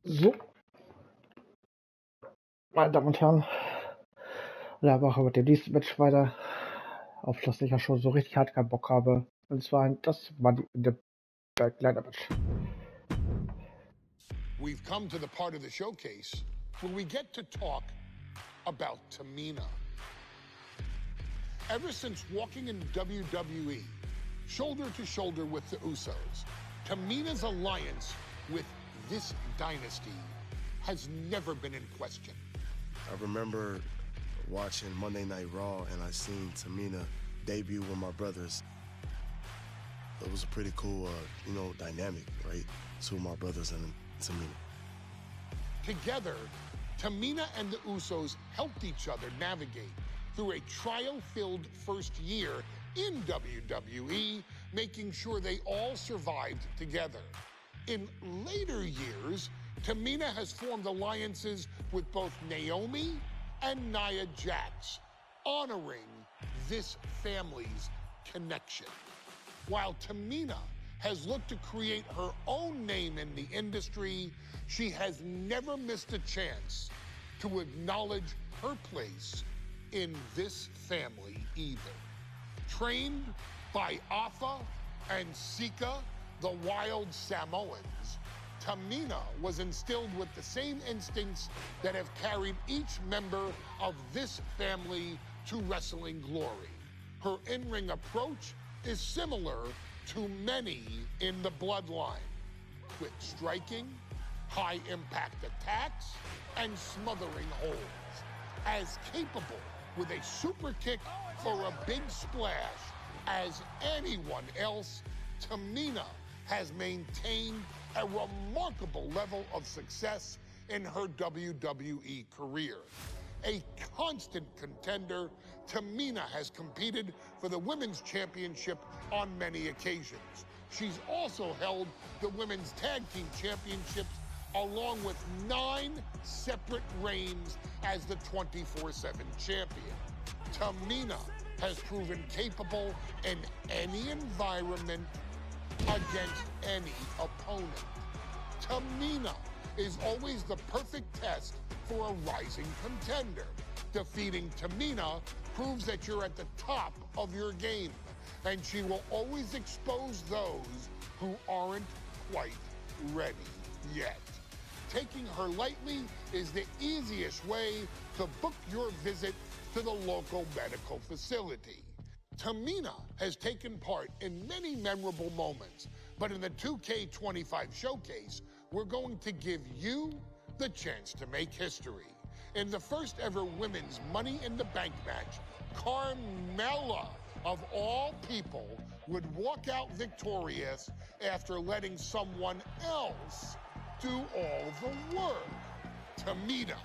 So, meine Damen und Herren, labere mit dem nächsten Match weiter, auf das ich ja schon so richtig hart keinen Bock habe. Und zwar das Money in the Bank Ladder Match. We've come to the part of the showcase where we get to talk about Tamina. Ever since walking in WWE, shoulder to shoulder with the Usos, Tamina's alliance with this dynasty has never been in question. I remember watching Monday Night Raw and I seen Tamina debut with my brothers. It was a pretty cool, dynamic, right? Two of my brothers and Tamina. Together, Tamina and the Usos helped each other navigate through a trial-filled first year in WWE, making sure they all survived together. In later years, Tamina has formed alliances with both Naomi and Nia Jax, honoring this family's connection. While Tamina has looked to create her own name in the industry, she has never missed a chance to acknowledge her place in this family either. Trained by Afa and Sika, the wild Samoans, Tamina was instilled with the same instincts that have carried each member of this family to wrestling glory. Her in-ring approach is similar to many in the bloodline. Quick striking, high-impact attacks, and smothering holds. As capable with a super kick or a big splash as anyone else, Tamina has maintained a remarkable level of success in her WWE career. A constant contender, Tamina has competed for the Women's Championship on many occasions. She's also held the Women's Tag Team Championships along with 9 separate reigns as the 24/7 champion. Tamina has proven capable in any environment against any opponent. Tamina is always the perfect test for a rising contender. Defeating Tamina proves that you're at the top of your game, and she will always expose those who aren't quite ready yet. Taking her lightly is the easiest way to book your visit to the local medical facility. Tamina has taken part in many memorable moments, but in the 2K25 showcase, we're going to give you the chance to make history. In the first ever women's Money in the Bank match, Carmella, of all people, would walk out victorious after letting someone else do all the work. Tamina,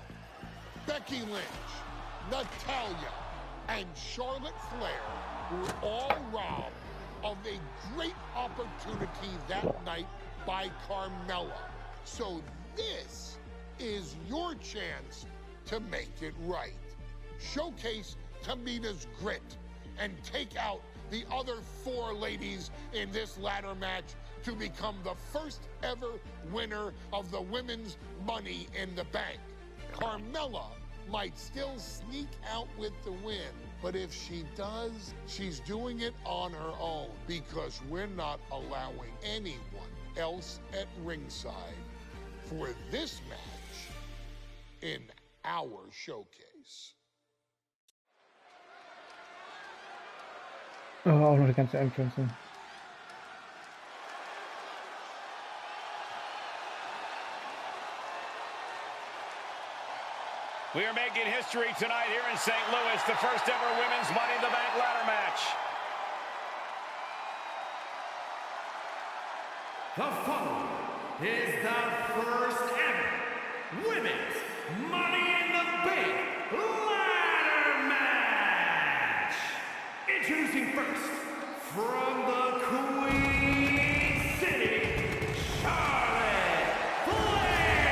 Becky Lynch, Natalya, and Charlotte Flair were all robbed of a great opportunity that night by Carmella. So this is your chance to make it right. Showcase Tamina's grit and take out the other 4 ladies in this ladder match to become the first ever winner of the Women's Money in the Bank. Carmella might still sneak out with the win, but if she does, she's doing it on her own because we're not allowing anyone else at ringside for this match in our showcase. Auch noch die ganze Entrance. We are making history tonight here in St. Louis, the first ever Women's Money in the Bank ladder match. The following is the first ever Women's Money in the Bank ladder match. Introducing first, from the Queen City, Charlotte Flair.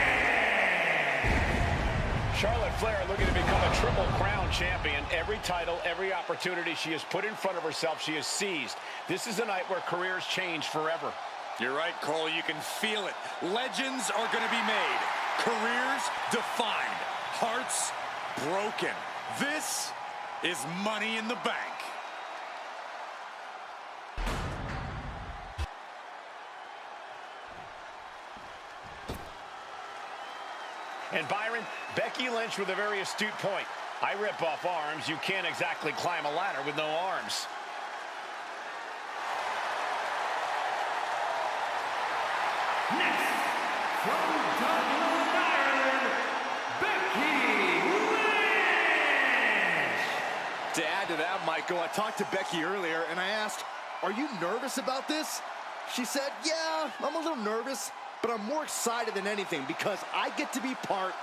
Charlotte Flair looking to become a Triple Crown champion. Every title, every opportunity she has put in front of herself, she has seized. This is a night where careers change forever. You're right, Cole. You can feel it. Legends are going to be made. Careers defined. Hearts broken. This is Money in the Bank. And Byron, Becky Lynch with a very astute point. I rip off arms. You can't exactly climb a ladder with no arms. Next, from Dublin, Ireland, Becky Lynch. To add to that, Michael, I talked to Becky earlier and I asked, are you nervous about this? She said, yeah, I'm a little nervous, but I'm more excited than anything because I get to be part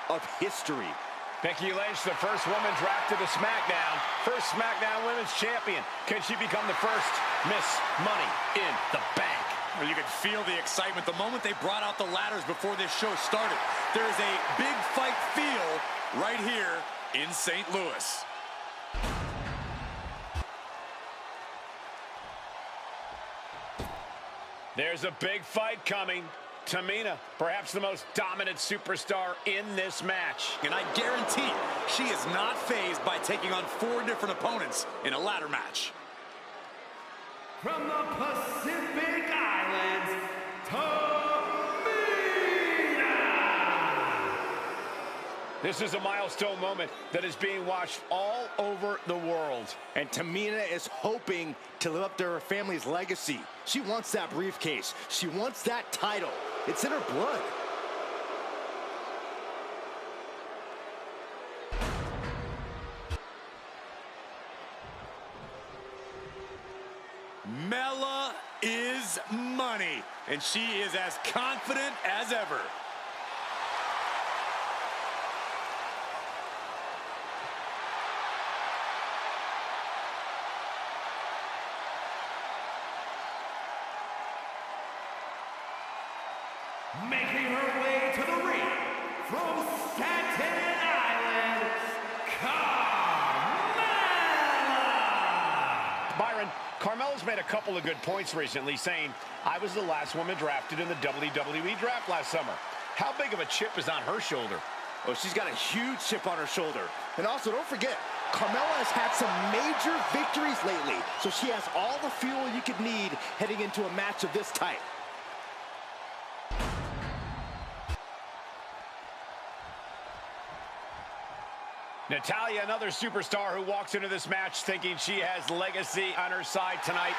of history. Becky Lynch, the first woman drafted to SmackDown. First SmackDown Women's Champion. Can she become the first Miss Money in the Bank? Well, you could feel the excitement the moment they brought out the ladders before this show started. There is a big fight feel right here in St. Louis. There's a big fight coming. Tamina, perhaps the most dominant superstar in this match. And I guarantee she is not fazed by taking on 4 different opponents in a ladder match. From the Pacific Islands, Tamina. This is a milestone moment that is being watched all over the world. And Tamina is hoping to live up to her family's legacy. She wants that briefcase. She wants that title. It's in her blood. Mela is money, and she is as confident as ever. Making her way to the ring from Staten Island, Carmella. Byron, Carmella's made a couple of good points recently, saying, I was the last woman drafted in the WWE draft last summer. How big of a chip is on her shoulder? Oh, she's got a huge chip on her shoulder. And also, don't forget, Carmella has had some major victories lately, so she has all the fuel you could need heading into a match of this type. Natalya, another superstar who walks into this match thinking she has legacy on her side tonight.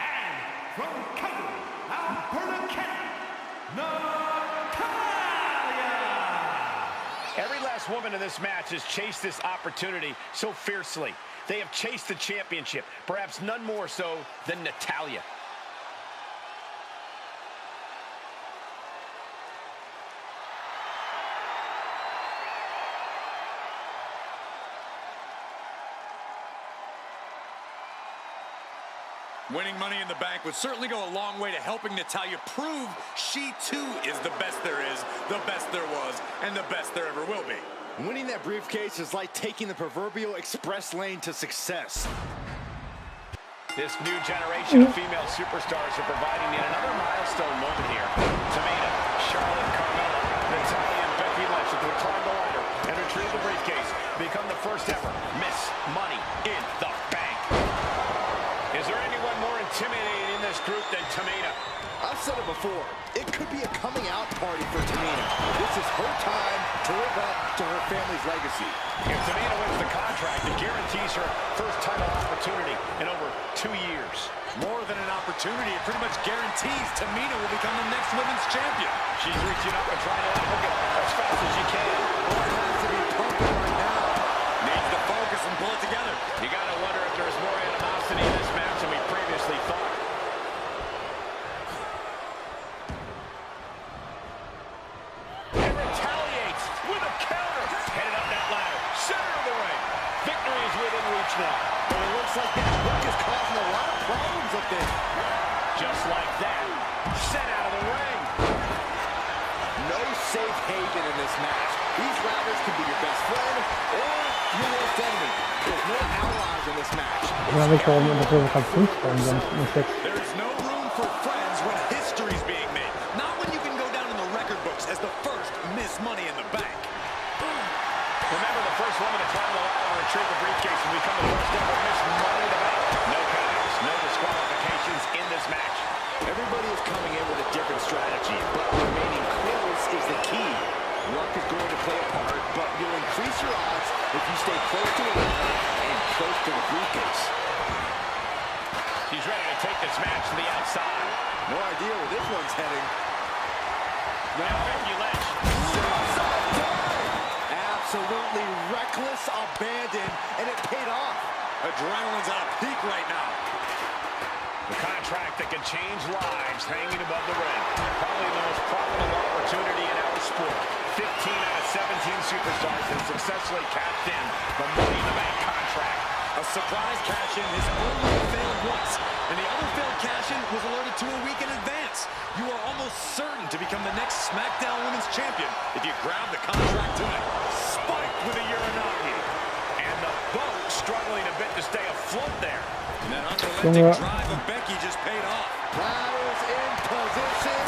And from Calgary, Alberta, Canada, Natalya. Every last woman in this match has chased this opportunity so fiercely. They have chased the championship, perhaps none more so than Natalya. Winning Money in the Bank would certainly go a long way to helping Natalya prove she too is the best there is, the best there was, and the best there ever will be. Winning that briefcase is like taking the proverbial express lane to success. This new generation of female superstars are providing yet another milestone moment here. Tamina, Charlotte, Carmella, Natalya, and Becky Lynch will climb the ladder and retrieve the briefcase, become the first ever Miss Money in the Bank. Is there anyone more intimidating in this group than Tamina? I've said it before, it could be a coming out party for Tamina. This is her time to live up to her family's legacy. If Tamina wins the contract, it guarantees her first title opportunity in over 2 years. More than an opportunity, it pretty much guarantees Tamina will become the next women's champion. She's reaching up and trying to hook it as fast as she can. All it has to be pumping right now. Needs to focus and pull it together. You gotta wonder if there's more animosity in this match than we previously thought. And retaliates with a counter. Headed up that ladder, center of the ring. Victory is within reach now. But it looks like that hook is causing a lot of problems up there. Just like that, sent out of the ring. No safe haven in this match. These ladders can be your best friend or your worst enemy. There's no allies in this match. Ich weiß nicht, warum das so kein 5 Raum, sonst nicht 6. There's no room for friends when history's being made. Not when you can go down in the record books as the first Miss Money in the Bank. Remember, the first woman to climb the ladder and retrieve the briefcase will become the first ever Miss Money in the Bank. No countouts, no disqualifications in this match. Everybody is coming in with a different strategy, but remaining close is the key. Luck is going to play a part, but you'll increase your odds if you stay close to the ladder and close to the briefcase. He's ready to take this match to the outside. No idea where this one's heading. Now Becky Lynch. Absolutely reckless abandon, and it paid off. Adrenaline's on a peak right now. The contract that can change lives hanging above the ring. Probably the most profitable opportunity in our sport. 15 out of 17 superstars have successfully cashed in the Money in the Bank contract. A surprise cash-in has only failed once, and the other failed cash-in was alerted to a week in advance. You are almost certain to become the next SmackDown Women's Champion if you grab the contract tonight. Spiked with a Uranagi. And the boat struggling a bit to stay afloat there. And that unrelenting drive of Becky just paid off. Ladders in position.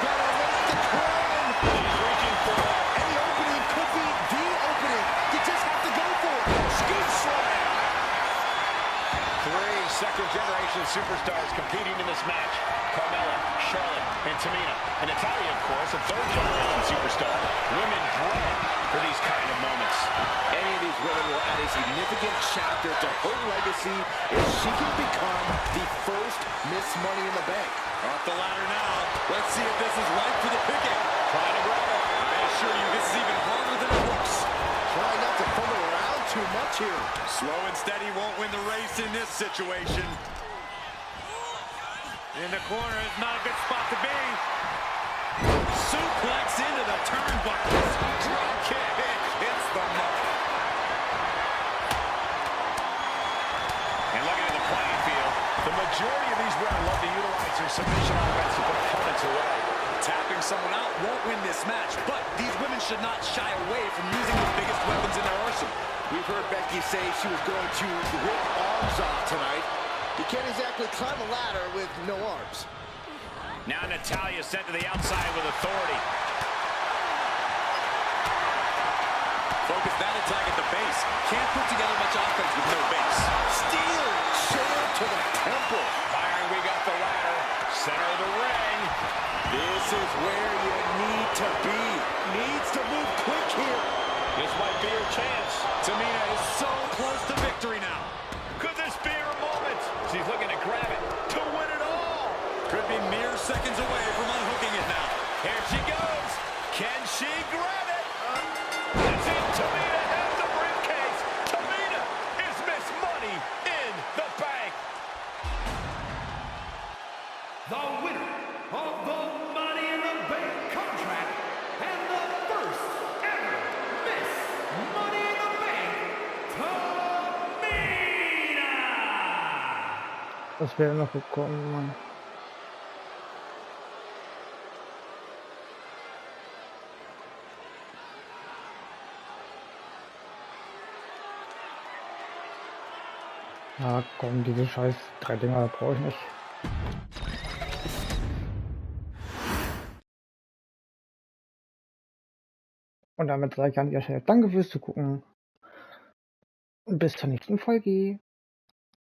Gotta make the climb. She's reaching for it. Any opening could be the opening. You just have to go for it. Scoop slam. 3 second-generation superstars competing in this match. Carmella, Charlotte, and Tamina. And Natalya, of course, a third-generation superstar. Women bred for these kind of moments. Any of these women will add a significant chapter to her legacy if she can become the first Miss Money in the Bank. Off the ladder now. Let's see if this is right for the picking. Trying to grab it. I assure you, this is even harder than it looks. Try not to fumble around too much here. Slow and steady won't win the race in this situation. In the corner is not a good spot to be. Suplex into the turnbuckles. Drop kick hits the mark. And looking at the playing field, the majority of these women love to utilize their submission offense to put opponents away. Tapping someone out won't win this match, but these women should not shy away from using the biggest weapons in their arsenal. We've heard Becky say she was going to rip arms off tonight. You can't exactly climb a ladder with no arms. Now Natalya sent to the outside with authority. Focus that attack at the base. Can't put together much offense with no base. Steel chair to the temple. Firing, we got the ladder. Center of the ring. This is where you need to be. Needs to move quick here. This might be her chance. Tamina is so close to victory now. Could this be her moment? She's looking to grab it to win it all. Could be mere seconds away from unhooking it now. Here she goes. Can she grab it? That's it. Tamina has the briefcase. Tamina is Miss Money in the Bank. The winner of the Money in the Bank contract and the first ever Miss Money in the Bank, Tamina! Das wäre noch gekommen, Mann. Ja, komm, diese scheiß 3 Dinger brauche ich nicht. Und damit sage ich an dieser Stelle danke fürs Zugucken. Und bis zur nächsten Folge.